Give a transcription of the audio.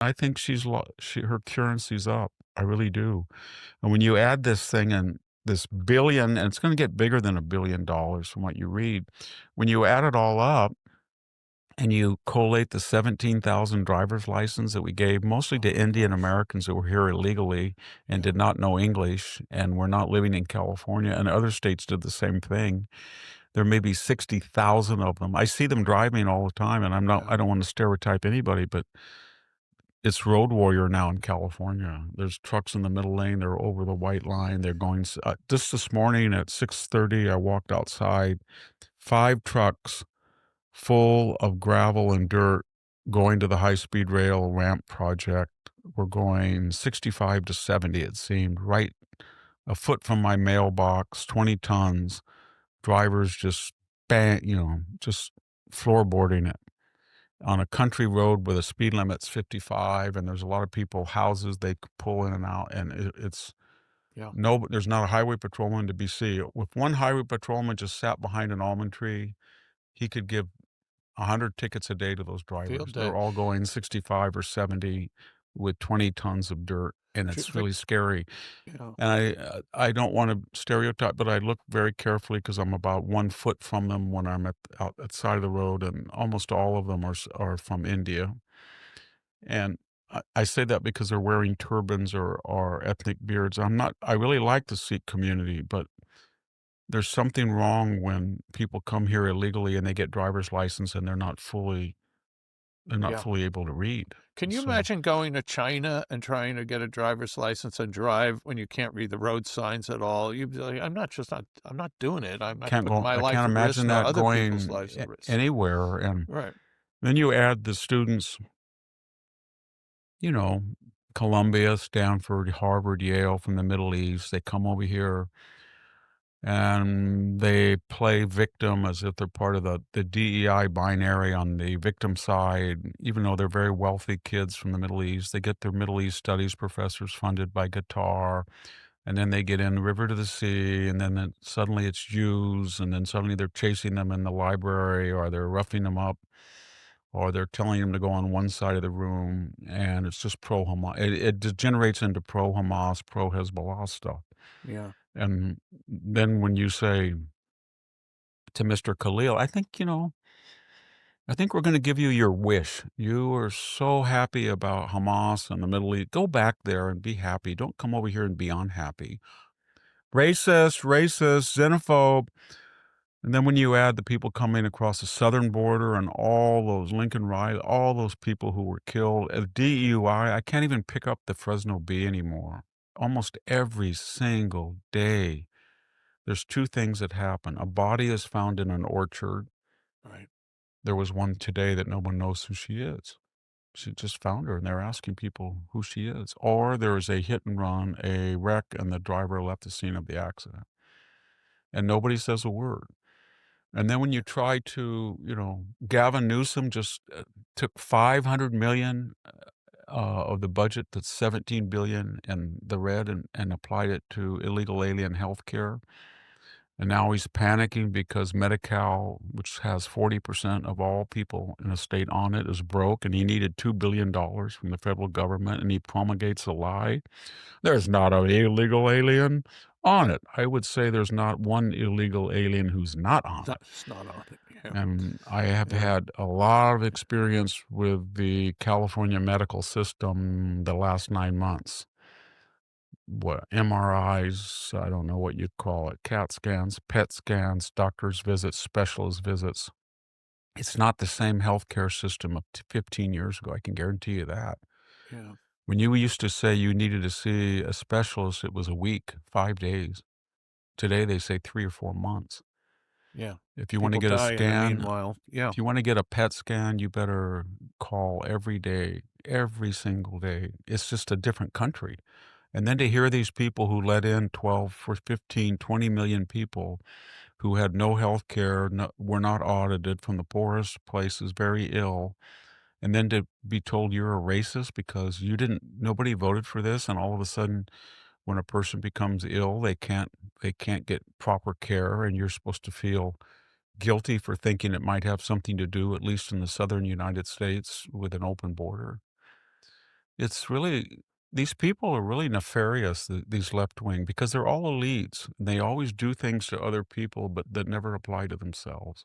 I think her currency's up. I really do. And when you add this thing and this billion, and it's gonna get bigger than $1 billion from what you read. When you add it all up and you collate the 17,000 driver's license that we gave mostly Oh to my Indian gosh. Americans that were here illegally and Yeah. did not know English and were not living in California, and other states did the same thing. There may be 60,000 of them. I see them driving all the time, and Yeah. I don't wanna stereotype anybody, but it's road warrior now in California. There's trucks in the middle lane, they're over the white line, they're going just this morning at 6:30, I walked outside, 5 trucks full of gravel and dirt going to the high-speed rail ramp project. We're going 65 to 70, it seemed, right a foot from my mailbox, 20 tons, drivers just just floorboarding it on a country road where the speed limit's 55 and there's a lot of people, houses they pull in and out, and it's Yeah. no, there's not a highway patrolman to be seen. If one highway patrolman just sat behind an almond tree, he could give 100 tickets a day to those drivers. Field day. They're all going 65 or 70 with 20 tons of dirt, and Fi it's fi really scary. Yeah. And I don't wanna stereotype, but I look very carefully because 'cause I'm about 1 foot from them when I'm out at the side of the road, and almost all of them are from India. And I say that because they're wearing turbans or ethnic beards. I really like the Sikh community, but there's something wrong when people come here illegally and they get driver's license and they're not Yeah. fully able to read. Can you So, imagine going to China and trying to get a driver's license and drive when you can't read the road signs at all? You'd be like, I'm not doing it. I'm not putting my I life can't at risk imagine nor that other people's going lives at risk. anywhere, and Right. then you add the students, you know, Columbia, Stanford, Harvard, Yale from the Middle East, they come over here and they play victim as if they're part of the DEI binary on the victim side, even though they're very wealthy kids from the Middle East. They get their Middle East studies professors funded by Qatar, and then they get in River to the Sea, and then suddenly it's Jews, and then suddenly they're chasing them in the library, or they're roughing them up, or they're telling them to go on one side of the room, and it's just pro-Hamas. It degenerates into pro-Hamas, pro-Hezbollah stuff. Yeah. And then when you say to Mr. Khalil, I think we're gonna give you your wish. You are so happy about Hamas and the Middle East. Go back there and be happy. Don't come over here and be unhappy. Racist, xenophobe. And then when you add the people coming across the southern border and all those Lincoln riots, all those people who were killed, DUI, I can't even pick up the Fresno Bee anymore. Almost every single day, there's 2 things that happen. A body is found in an orchard. Right. There was one today that no one knows who she is. She just found her, and they're asking people who she is. Or there is a hit and run, a wreck, and the driver left the scene of the accident, and nobody says a word. And then when you try to, Gavin Newsom just took 500 million of the budget that's 17 billion in the red and applied it to illegal alien health care. And now he's panicking because Medi-Cal, which has 40% of all people in a state on it, is broke, and he needed $2 billion from the federal government, and he promulgates a lie. There's not an illegal alien on it. I would say there's not one illegal alien who's not on it. It's not on it. Yeah. And I have Yeah. had a lot of experience with the California medical system the last 9 months. What MRIs, I don't know what you'd call it, CAT scans, PET scans, doctor's visits, specialist visits. It's not the same healthcare system of 15 years ago, I can guarantee you that. Yeah. When you used to say you needed to see a specialist, it was a week, 5 days. Today, they say 3 or 4 months. Yeah. If you wanna People get a die in the scan meanwhile. Yeah. if you wanna get a PET scan, you better call every day, every single day. It's just a different country. And then to hear these people who let in 12 for 15, 20 million people who had no health care, were not audited from the poorest places, very ill, and then to be told you're a racist because nobody voted for this, and all of a sudden, when a person becomes ill, they can't get proper care, and you're supposed to feel guilty for thinking it might have something to do, at least in the southern United States, with an open border. It's really these people are really nefarious, these left wing, because they're all elites. They always do things to other people, but that never apply to themselves.